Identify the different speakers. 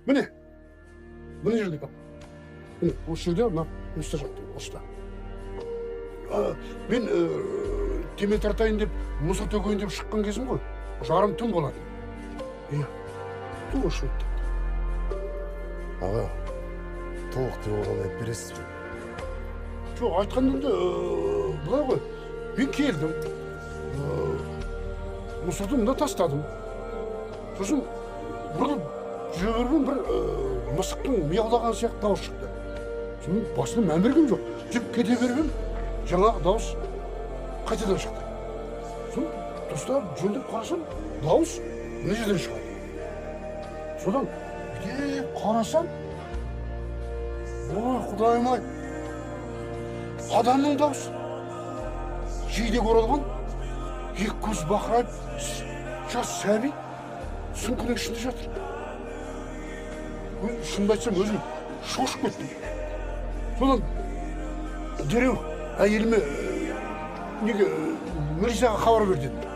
Speaker 1: міне жерде бak. Міне осы жерде мына өсті жатты осыда. Мен теме тартайын деп мұсыр төгейін деп шыққан кезім ғой. Жарым түн болады. Иә, туы өшіп
Speaker 2: Аға, толық деп оған айтып бересіз бе?
Speaker 1: жоқ, айтқанымда былай ғой. Мен келдім. Мұсырды мында тастадым. Сосын бұрылып жүре берген бір мысықтың мияулаған сияқты дауыс шықты. Сосын басына мән берген жоқ. Жүріп кете берген жаңағы дауыс қайтадан шықты. Сосын достар жөндеп қарасам, дауыс мына жерден шығады. Содан қарасам, ой құдайым-ай, адамның дауысы. Жейдек оралған, екі көз бақырайып, жас сәби сүңгінің ішінде жатыр. Шынымды айтсам, өзім шошып кеттім. Содан дереу әйеліме неге милицияға хабар бер дедім.